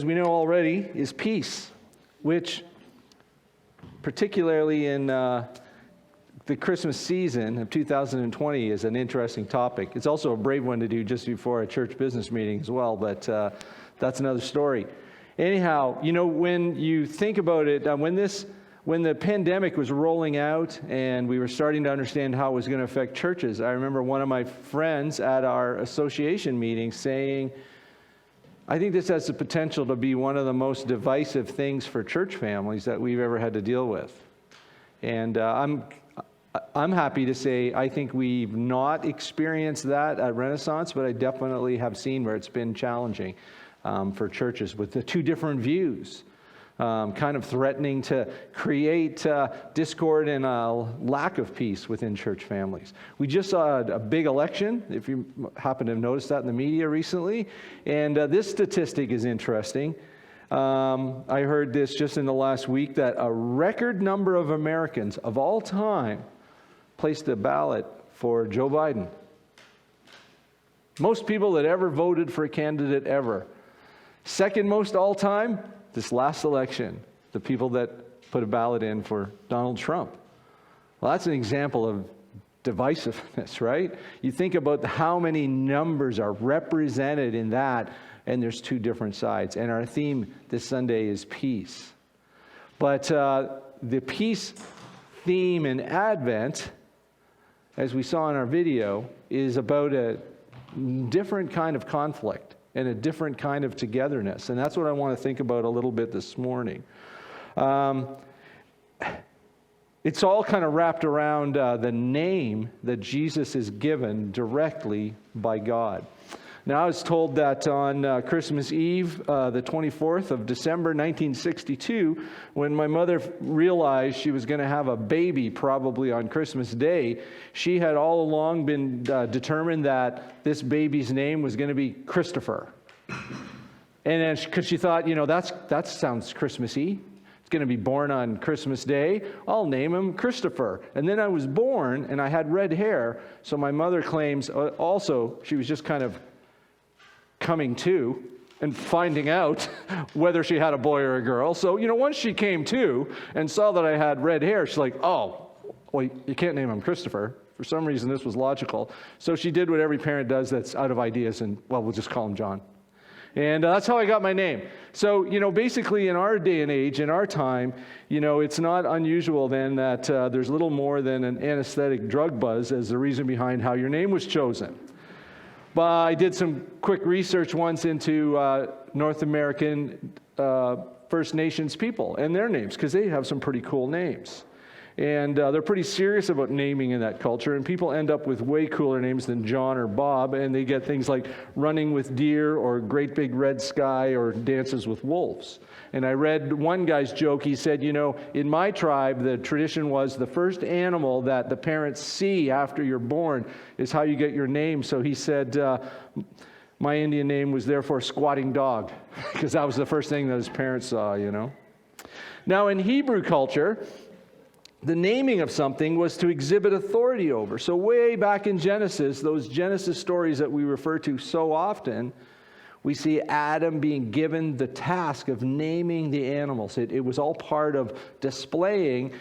as we know already, is peace, which particularly in the Christmas season of 2020 is an interesting topic. It's also a brave one to do just before a church business meeting as well, but that's another story. Anyhow, when you think about it, when the pandemic was rolling out and we were starting to understand how it was going to affect churches, I remember one of my friends at our association meeting saying, I think this has the potential to be one of the most divisive things for church families that we've ever had to deal with. And I'm happy to say I think we've not experienced that at Renaissance, but I definitely have seen where it's been challenging for churches with the two different views, kind of threatening to create discord and a lack of peace within church families. We just saw a big election, if you happen to have noticed that in the media recently, and this statistic is interesting. I heard this just in the last week that a record number of Americans of all time placed a ballot for Joe Biden. Most people that ever voted for a candidate ever. Second most all time, this last election, the people that put a ballot in for Donald Trump. Well, that's an example of divisiveness, right? You think about how many numbers are represented in that, and there's two different sides. And our theme this Sunday is peace. But the peace theme in Advent, as we saw in our video, is about a different kind of conflict and a different kind of togetherness. And that's what I want to think about a little bit this morning. It's all kind of wrapped around the name that Jesus is given directly by God. Now, I was told that on Christmas Eve, the 24th of December, 1962, when my mother realized she was going to have a baby probably on Christmas Day, she had all along been determined that this baby's name was going to be Christopher. And then, because she thought, that sounds Christmassy. It's going to be born on Christmas Day. I'll name him Christopher. And then I was born, and I had red hair, so my mother claims also she was just kind of coming to and finding out whether she had a boy or a girl. So, once she came to and saw that I had red hair, she's like, oh, well, you can't name him Christopher. For some reason, this was logical. So she did what every parent does that's out of ideas and, well, we'll just call him John. And that's how I got my name. So, basically in our day and age, in our time, it's not unusual then that there's little more than an anesthetic drug buzz as the reason behind how your name was chosen. But I did some quick research once into North American First Nations people and their names, because they have some pretty cool names. And they're pretty serious about naming in that culture, and people end up with way cooler names than John or Bob, and they get things like Running with Deer or Great Big Red Sky or Dances with Wolves. And I read one guy's joke. He said, in my tribe, the tradition was the first animal that the parents see after you're born is how you get your name. So he said, my Indian name was therefore Squatting Dog, because that was the first thing that his parents saw, Now, in Hebrew culture, the naming of something was to exhibit authority over. So way back in Genesis, those Genesis stories that we refer to so often, we see Adam being given the task of naming the animals. It was all part of displaying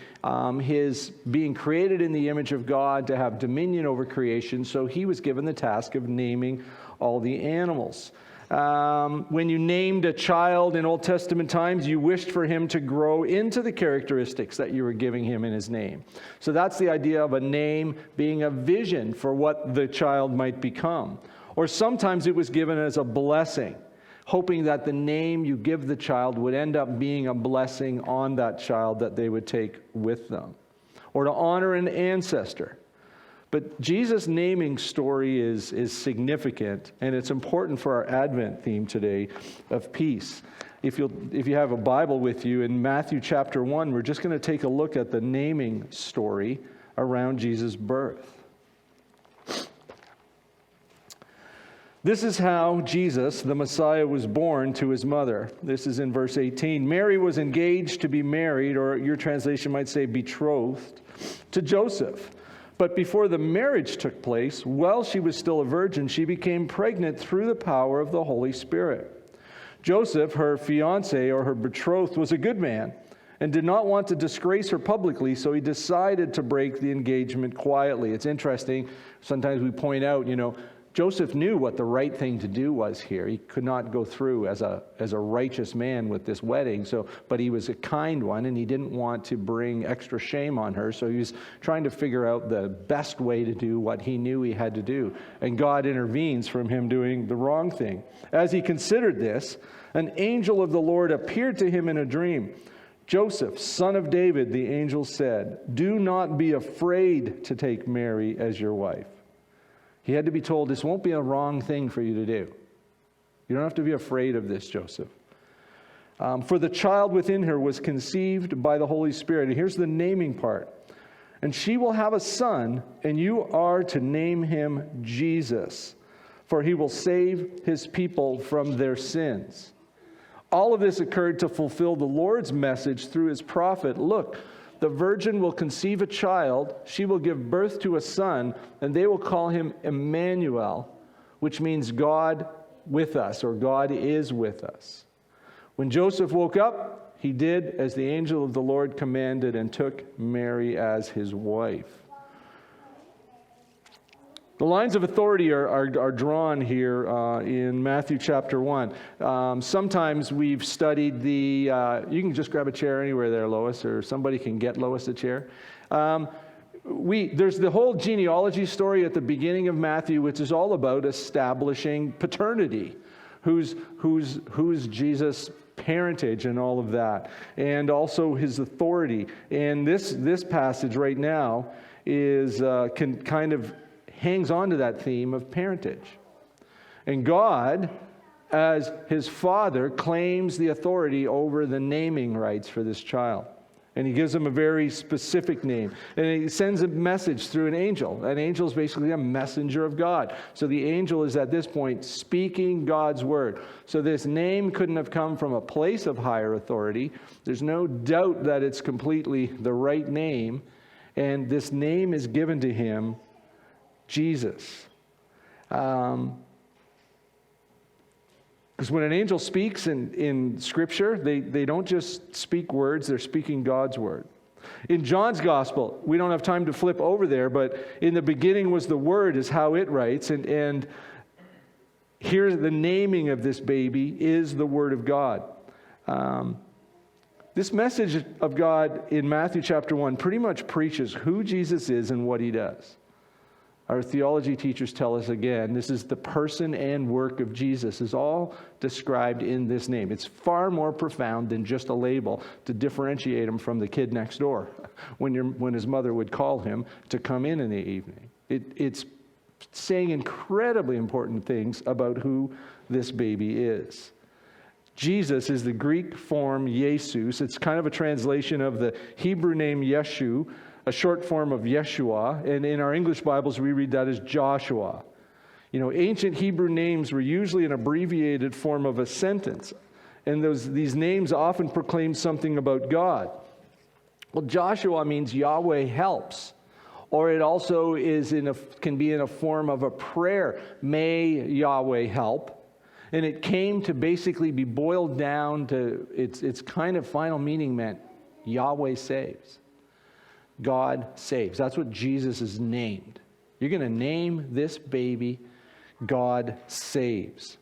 his being created in the image of God to have dominion over creation. So he was given the task of naming all the animals. When you named a child in Old Testament times, you wished for him to grow into the characteristics that you were giving him in his name. So that's the idea of a name being a vision for what the child might become. Or sometimes it was given as a blessing, hoping that the name you give the child would end up being a blessing on that child that they would take with them. Or to honor an ancestor. But Jesus' naming story is significant, and it's important for our Advent theme today of peace. If you have a Bible with you, in Matthew chapter 1, we're just going to take a look at the naming story around Jesus' birth. This is how Jesus, the Messiah, was born to his mother. This is in verse 18. Mary was engaged to be married, or your translation might say betrothed, to Joseph. But before the marriage took place, while she was still a virgin, she became pregnant through the power of the Holy Spirit. Joseph, her fiancé or her betrothed, was a good man and did not want to disgrace her publicly, so he decided to break the engagement quietly. It's interesting. Sometimes we point out, Joseph knew what the right thing to do was here. He could not go through as a righteous man with this wedding, but he was a kind one, and he didn't want to bring extra shame on her, so he was trying to figure out the best way to do what he knew he had to do. And God intervenes from him doing the wrong thing. As he considered this, an angel of the Lord appeared to him in a dream. "Joseph, son of David," the angel said, "do not be afraid to take Mary as your wife." He had to be told, this won't be a wrong thing for you to do. You don't have to be afraid of this, Joseph. For the child within her was conceived by the Holy Spirit. And here's the naming part. "And she will have a son, and you are to name him Jesus, for he will save his people from their sins." All of this occurred to fulfill the Lord's message through his prophet. "Look, the virgin will conceive a child, she will give birth to a son, and they will call him Emmanuel," which means God with us, or God is with us. When Joseph woke up, he did as the angel of the Lord commanded and took Mary as his wife. The lines of authority are drawn here in Matthew chapter 1. Sometimes we've studied you can just grab a chair anywhere there, Lois, or somebody can get Lois a chair. There's the whole genealogy story at the beginning of Matthew, which is all about establishing paternity. Who's Jesus' parentage and all of that, and also his authority. And this passage right now hangs on to that theme of parentage. And God, as his father, claims the authority over the naming rights for this child. And he gives him a very specific name. And he sends a message through an angel. An angel is basically a messenger of God. So the angel is at this point speaking God's word. So this name couldn't have come from a place of higher authority. There's no doubt that it's completely the right name. And this name is given to him, Jesus. Because when an angel speaks in Scripture, they don't just speak words, they're speaking God's word. In John's Gospel, we don't have time to flip over there, but in the beginning was the Word is how it writes, and here the naming of this baby is the Word of God. This message of God in Matthew chapter 1 pretty much preaches who Jesus is and what he does. Our theology teachers tell us again, this is the person and work of Jesus is all described in this name. It's far more profound than just a label to differentiate him from the kid next door when his mother would call him to come in the evening. It's saying incredibly important things about who this baby is. Jesus is the Greek form Jesus. It's kind of a translation of the Hebrew name Yeshu, a short form of Yeshua, and in our English Bibles we read that as Joshua. Ancient Hebrew names were usually an abbreviated form of a sentence, and these names often proclaim something about God. Well, Joshua means Yahweh helps, or it also can be in a form of a prayer, may Yahweh help. And it came to basically be boiled down to its kind of final meaning meant Yahweh saves. God saves. That's what Jesus is named. You're going to name this baby God saves.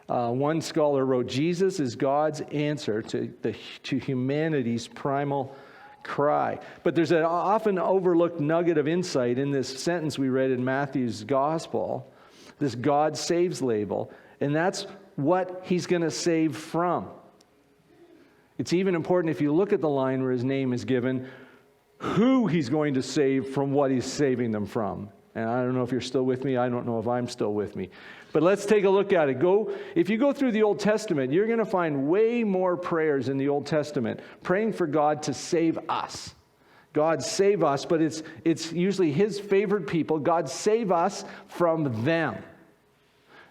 One scholar wrote, Jesus is God's answer to humanity's primal cry. But there's an often overlooked nugget of insight in this sentence we read in Matthew's gospel, this God saves label, and that's what he's going to save from. It's even important if you look at the line where his name is given, who he's going to save from what he's saving them from. And I don't know if you're still with me. I don't know if I'm still with me. But let's take a look at it. If you go through the Old Testament, you're going to find way more prayers in the Old Testament praying for God to save us. God save us, but it's usually his favored people. God save us from them.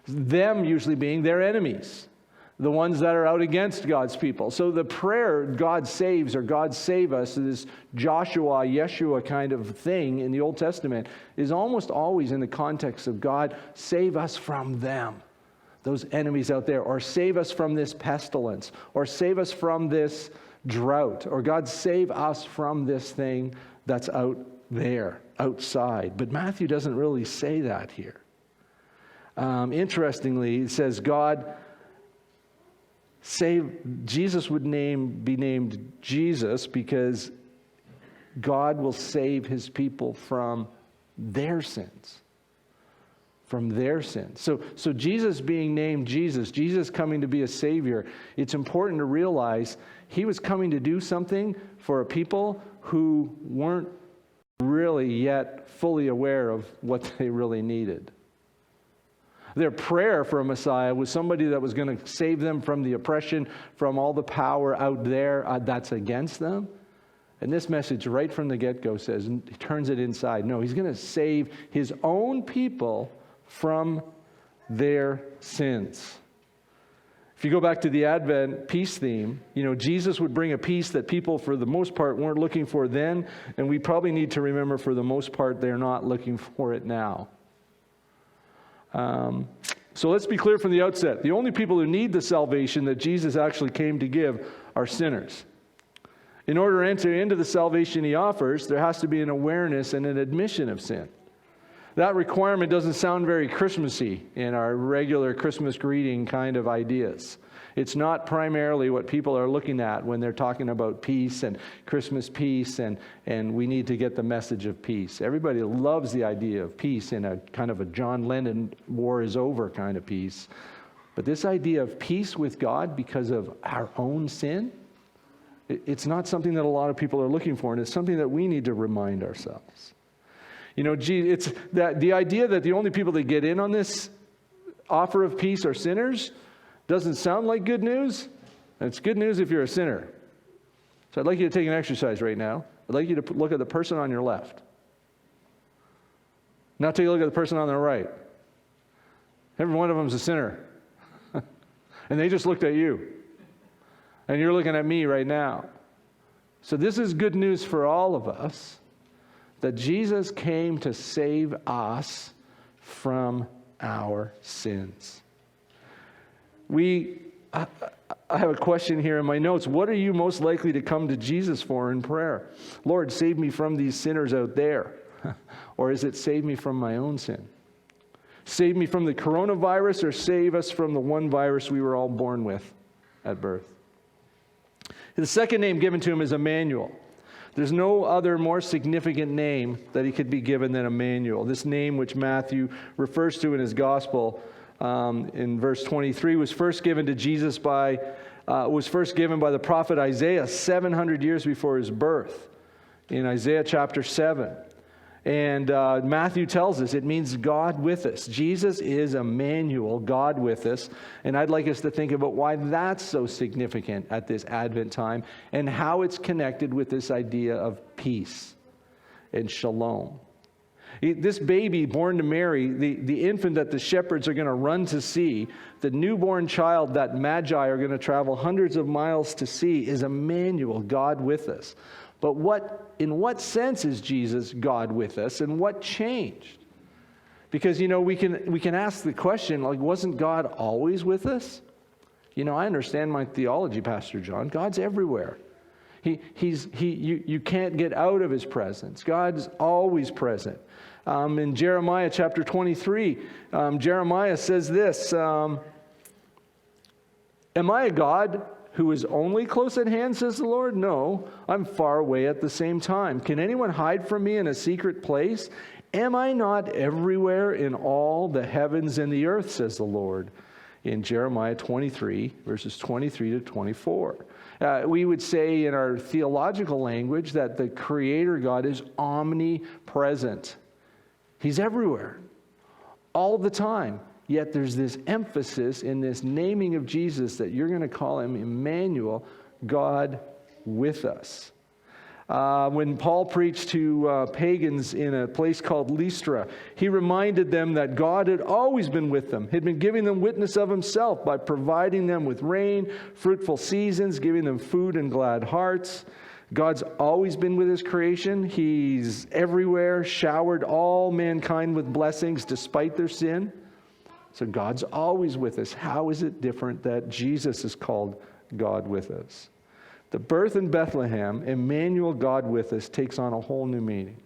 Them usually being their enemies. The ones that are out against God's people. So the prayer, God saves or God save us, this Joshua, Yeshua kind of thing in the Old Testament is almost always in the context of God save us from them. those enemies out there, or save us from this pestilence, or save us from this drought, or God, save us from this thing that's out there, outside. But Matthew doesn't really say that here. Interestingly, it says God Jesus would be named Jesus because God will save his people from their sins. From their sins. So Jesus being named Jesus coming to be a Savior, it's important to realize he was coming to do something for a people who weren't really yet fully aware of what they really needed. Their prayer for a Messiah was somebody that was going to save them from the oppression, from all the power out there that's against them. And this message right from the get-go says, he turns it inside. No, he's going to save his own people from their sins. If you go back to the Advent peace theme, Jesus would bring a peace that people for the most part weren't looking for then, and we probably need to remember for the most part they're not looking for it now. So let's be clear from the outset. The only people who need the salvation that Jesus actually came to give are sinners. In order to enter into the salvation he offers, there has to be an awareness and an admission of sin. That requirement doesn't sound very Christmassy in our regular Christmas greeting kind of ideas. It's not primarily what people are looking at when they're talking about peace and Christmas peace and we need to get the message of peace. Everybody loves the idea of peace in a kind of a John Lennon war is over kind of peace. But this idea of peace with God because of our own sin, it's not something that a lot of people are looking for, and it's something that we need to remind ourselves. It's that the idea that the only people that get in on this offer of peace are sinners doesn't sound like good news. And it's good news if you're a sinner. So I'd like you to take an exercise right now. I'd like you to look at the person on your left. Now take a look at the person on the right. Every one of them is a sinner. And they just looked at you. And you're looking at me right now. So this is good news for all of us, that Jesus came to save us from our sins. I have a question here in my notes. What are you most likely to come to Jesus for in prayer? Lord, save me from these sinners out there. Or is it save me from my own sin? Save me from the coronavirus, or save us from the one virus we were all born with at birth? The second name given to him is Emmanuel. There's no other more significant name that he could be given than Emmanuel. This name, which Matthew refers to in his gospel in verse 23, was first given to Jesus by the prophet Isaiah 700 years before his birth in Isaiah chapter 7. And Matthew tells us it means God with us. Jesus is Emmanuel, God with us. And I'd like us to think about why that's so significant at this Advent time and how it's connected with this idea of peace and shalom. This baby born to Mary, the infant that the shepherds are going to run to see, the newborn child that Magi are going to travel hundreds of miles to see, is Emmanuel, God with us. But in what sense is Jesus God with us, and what changed? Because, we can ask the question, wasn't God always with us? I understand my theology, Pastor John. God's everywhere. You can't get out of his presence. God's always present. In Jeremiah chapter 23, Jeremiah says this, Am I a God who is only close at hand, says the Lord? No, I'm far away at the same time. Can anyone hide from me in a secret place? Am I not everywhere in all the heavens and the earth, says the Lord? In Jeremiah 23, verses 23 to 24. We would say in our theological language that the Creator God is omnipresent. He's everywhere, all the time. Yet there's this emphasis in this naming of Jesus that you're going to call him Emmanuel, God with us. When Paul preached to pagans in a place called Lystra, he reminded them that God had always been with them. He'd been giving them witness of himself by providing them with rain, fruitful seasons, giving them food and glad hearts. God's always been with his creation. He's everywhere, showered all mankind with blessings despite their sin. So God's always with us. How is it different that Jesus is called God with us? The birth in Bethlehem, Emmanuel, God with us, takes on a whole new meaning.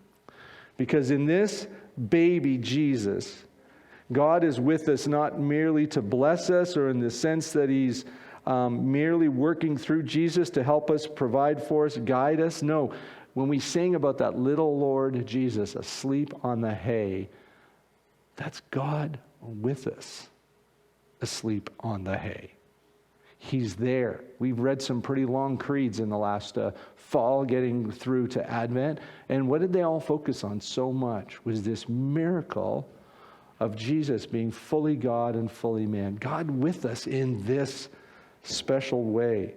Because in this baby Jesus, God is with us not merely to bless us or in the sense that he's merely working through Jesus to help us, provide for us, guide us. No, when we sing about that little Lord Jesus asleep on the hay, that's God with us, asleep on the hay. He's there. We've read some pretty long creeds in the last fall, getting through to Advent. And what did they all focus on so much? Was this miracle of Jesus being fully God and fully man. God with us in this special way.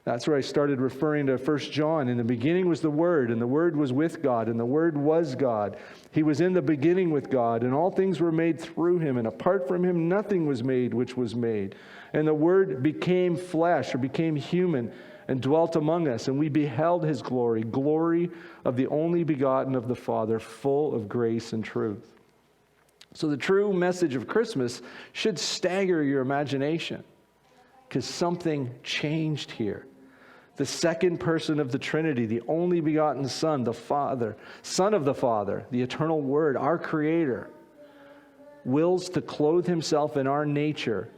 That's where I started referring to 1 John. In the beginning was the Word, and the Word was with God, and the Word was God. He was in the beginning with God, and all things were made through him, and apart from him nothing was made which was made. And the Word became flesh, or became human, and dwelt among us, and we beheld his glory, glory of the only begotten of the Father, full of grace and truth. So the true message of Christmas should stagger your imagination, because something changed here. The second person of the Trinity, the only begotten Son, the Father, Son of the Father, the eternal Word, our Creator, wills to clothe himself in our nature.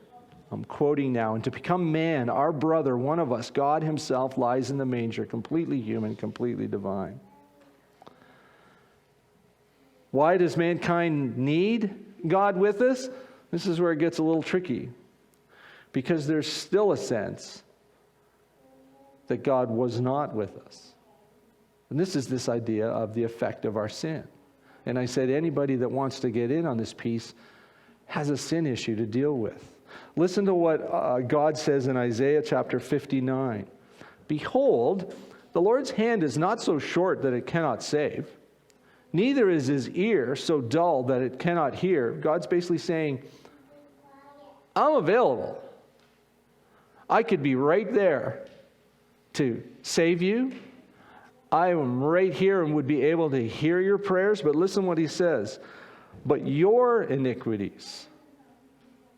I'm quoting now, and to become man, our brother, one of us, God himself lies in the manger, completely human, completely divine. Why does mankind need God with us? This is where it gets a little tricky. Because there's still a sense that God was not with us. And this is this idea of the effect of our sin. And I said anybody that wants to get in on this piece has a sin issue to deal with. Listen to what God says in Isaiah chapter 59. Behold, the Lord's hand is not so short that it cannot save, neither is his ear so dull that it cannot hear. God's basically saying, I'm available. I could be right there to save you. I am right here and would be able to hear your prayers. But listen what he says. But your iniquities.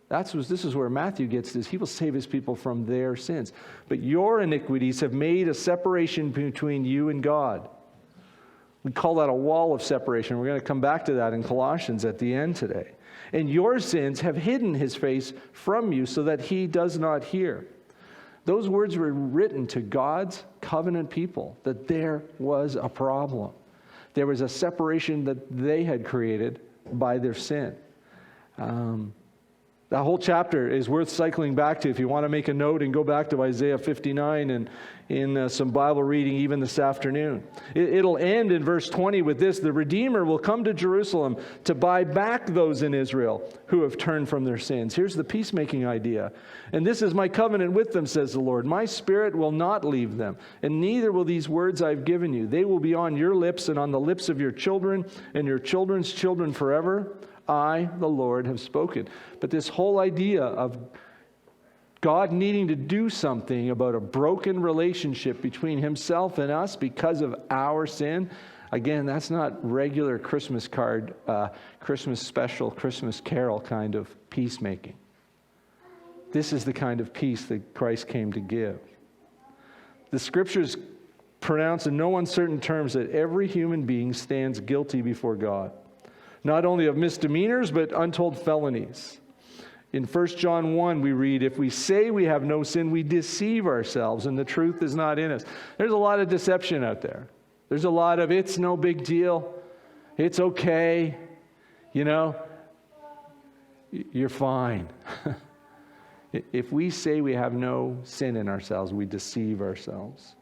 This is where Matthew gets this. He will save his people from their sins. But your iniquities have made a separation between you and God. We call that a wall of separation. We're going to come back to that in Colossians at the end today. And your sins have hidden his face from you so that he does not hear. Those words were written to God's covenant people, that there was a problem. There was a separation that they had created by their sin. That whole chapter is worth cycling back to if you want to make a note and go back to Isaiah 59 and in some Bible reading even this afternoon. It'll end in verse 20 with this: the Redeemer will come to Jerusalem to buy back those in Israel who have turned from their sins. Here's the peacemaking idea. And this is my covenant with them, says the Lord. My spirit will not leave them, and neither will these words I've given you. They will be on your lips and on the lips of your children and your children's children forever. I, the Lord, have spoken. But this whole idea of God needing to do something about a broken relationship between himself and us because of our sin, again, that's not regular Christmas card, Christmas special, Christmas carol kind of peacemaking. This is the kind of peace that Christ came to give. The scriptures pronounce in no uncertain terms that every human being stands guilty before God. Not only of misdemeanors, but untold felonies. In 1 John 1, we read, if we say we have no sin, we deceive ourselves, and the truth is not in us. There's a lot of deception out there. There's a lot of, it's no big deal. It's okay. You know, you're fine. If we say we have no sin in ourselves, we deceive ourselves.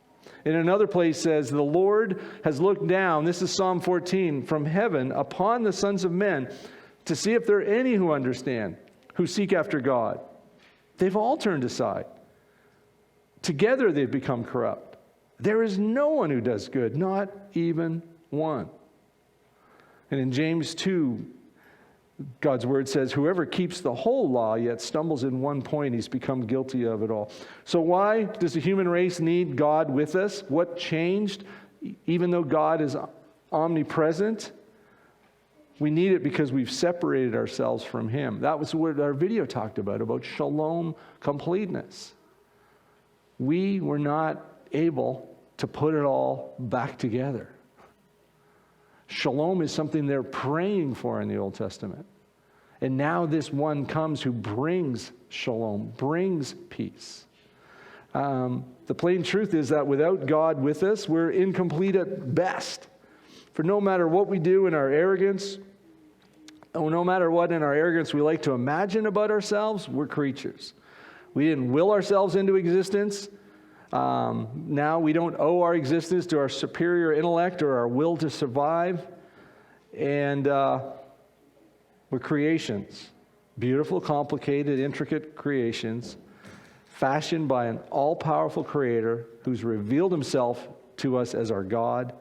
In another place says, the Lord has looked down, this is Psalm 14, from heaven upon the sons of men to see if there are any who understand, who seek after God. They've all turned aside. Together they've become corrupt. There is no one who does good, not even one. And in James 2, God's word says, whoever keeps the whole law yet stumbles in one point, he's become guilty of it all. So why does the human race need God with us? What changed? Even though God is omnipresent, We need it because we've separated ourselves from him. That was what our video talked about shalom completeness. We were not able to put it all back together. Shalom is something they're praying for in the Old Testament. And now this one comes who brings shalom, brings peace. The plain truth is that without God with us, we're incomplete at best. For no matter what we do in our arrogance, no matter what in our arrogance we like to imagine about ourselves, we're creatures. We didn't will ourselves into existence. Now we don't owe our existence to our superior intellect or our will to survive. And we're creations. Beautiful, complicated, intricate creations fashioned by an all-powerful creator who's revealed himself to us as our God.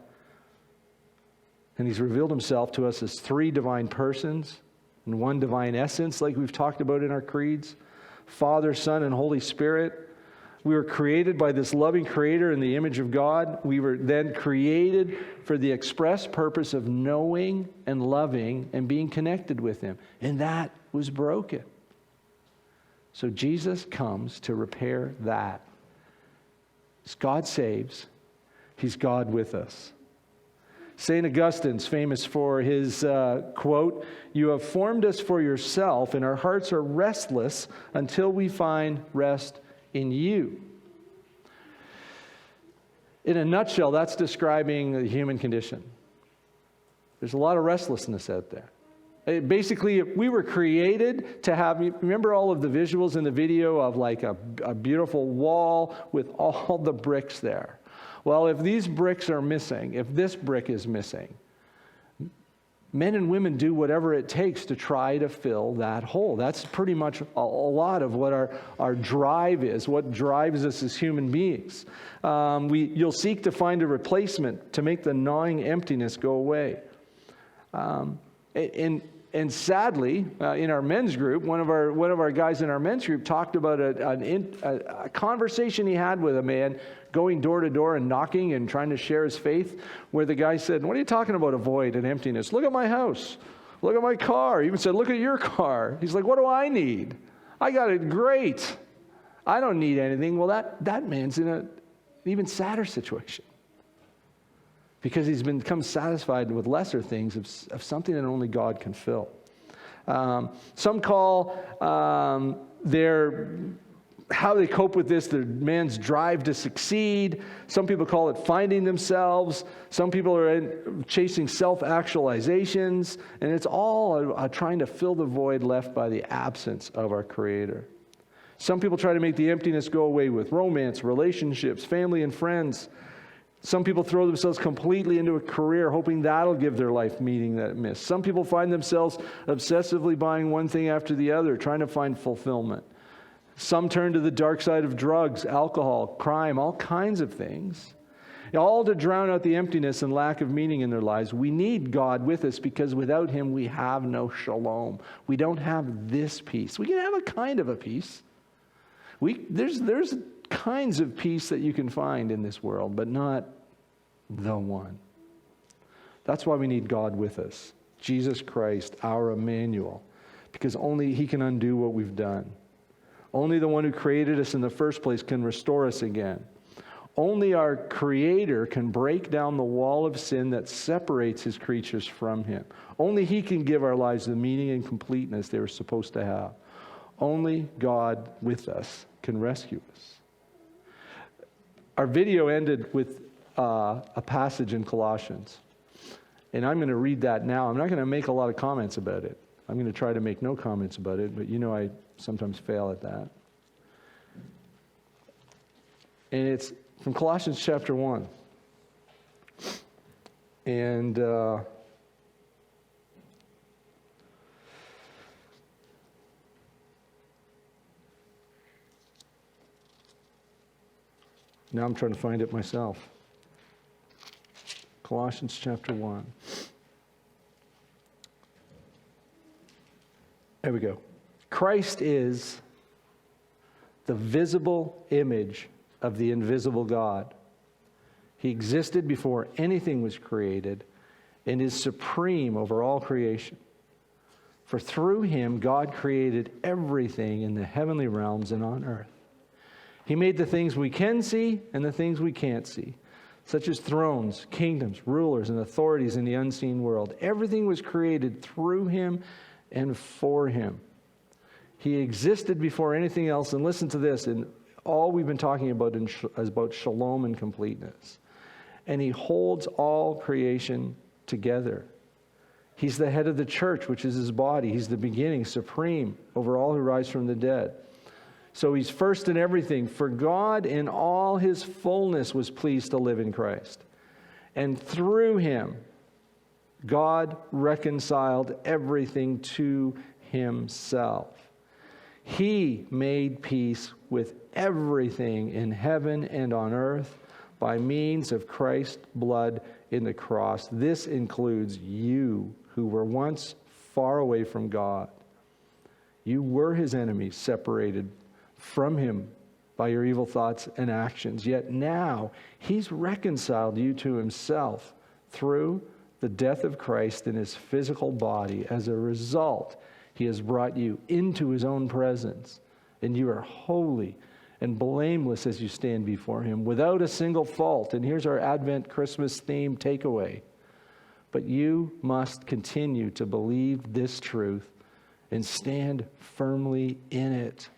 And he's revealed himself to us as three divine persons and one divine essence, like we've talked about in our creeds. Father, Son, and Holy Spirit. We were created by this loving creator in the image of God. We were then created for the express purpose of knowing and loving and being connected with him. And that was broken. So Jesus comes to repair that. As God saves, he's God with us. St. Augustine's famous for his quote, "You have formed us for yourself, and our hearts are restless until we find rest in you." In a nutshell, that's describing the human condition. There's a lot of restlessness out there. Basically, we were created to have, remember all of the visuals in the video of like a beautiful wall with all the bricks there. Well, if these bricks are missing, if this brick is missing, men and women do whatever it takes to try to fill that hole. That's pretty much a lot of what our drive is, what drives us as human beings. You'll seek to find a replacement to make the gnawing emptiness go away. And sadly, in our men's group, one of our guys in our men's group talked about a conversation he had with a man going door to door and knocking and trying to share his faith, where the guy said, "What are you talking about, a void and emptiness? Look at my house. Look at my car." He even said, "Look at your car." He's like, "What do I need? I got it great. I don't need anything." Well, that man's in an even sadder situation, because he's become satisfied with lesser things of something that only God can fill. Some call how they cope with this their man's drive to succeed. Some people call it finding themselves. Some people are chasing self-actualizations. And it's all trying to fill the void left by the absence of our Creator. Some people try to make the emptiness go away with romance, relationships, family, and friends. Some people throw themselves completely into a career, hoping that'll give their life meaning that it missed. Some people find themselves obsessively buying one thing after the other, trying to find fulfillment. Some turn to the dark side of drugs, alcohol, crime, all kinds of things, all to drown out the emptiness and lack of meaning in their lives. We need God with us, because without him we have no shalom. We don't have this peace. We can have a kind of a peace. There's kinds of peace that you can find in this world, but not the one. That's why we need God with us. Jesus Christ, our Emmanuel, because only he can undo what we've done. Only the one who created us in the first place can restore us again. Only our Creator can break down the wall of sin that separates his creatures from him. Only he can give our lives the meaning and completeness they were supposed to have. Only God with us can rescue us. Our video ended with a passage in Colossians. And I'm going to read that now. I'm not going to make a lot of comments about it. I'm going to try to make no comments about it, but I sometimes fail at that. And it's from Colossians chapter 1. And now I'm trying to find it myself. Colossians chapter 1. There we go. Christ is the visible image of the invisible God. He existed before anything was created, and is supreme over all creation. For through him God created everything in the heavenly realms and on earth. He made the things we can see and the things we can't see, such as thrones, kingdoms, rulers, and authorities in the unseen world. Everything was created through him and for him. He existed before anything else. And listen to this, and all we've been talking about is about shalom and completeness. And he holds all creation together. He's the head of the church, which is his body. He's the beginning, supreme over all who rise from the dead. So he's first in everything. For God in all his fullness was pleased to live in Christ. And through him, God reconciled everything to himself. He made peace with everything in heaven and on earth by means of Christ's blood in the cross. This includes you who were once far away from God. You were his enemies, separated from him by your evil thoughts and actions. Yet now he's reconciled you to himself through the death of Christ in his physical body. As a result, he has brought you into his own presence, and you are holy and blameless as you stand before him, without a single fault. And here's our Advent Christmas theme takeaway. But you must continue to believe this truth and stand firmly in it.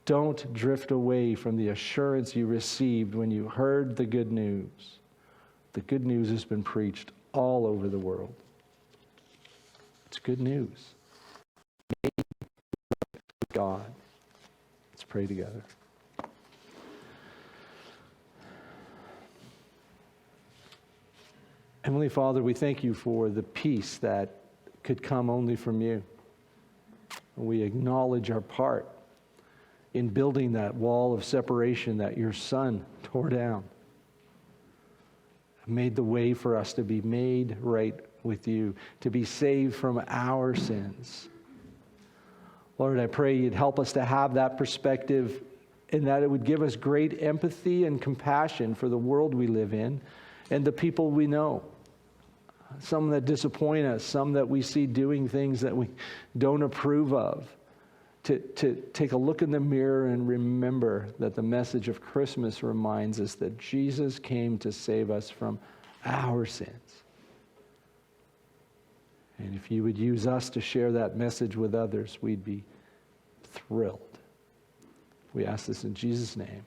Don't drift away from the assurance you received when you heard the good news. The good news has been preached all over the world. It's good news. God. Let's pray together. Heavenly Father, we thank you for the peace that could come only from you. We acknowledge our part in building that wall of separation that your Son tore down. Made the way for us to be made right with you, to be saved from our sins. Lord, I pray you'd help us to have that perspective, and that it would give us great empathy and compassion for the world we live in and the people we know. Some that disappoint us, some that we see doing things that we don't approve of. To take a look in the mirror and remember that the message of Christmas reminds us that Jesus came to save us from our sins. And if you would use us to share that message with others, we'd be thrilled. We ask this in Jesus' name.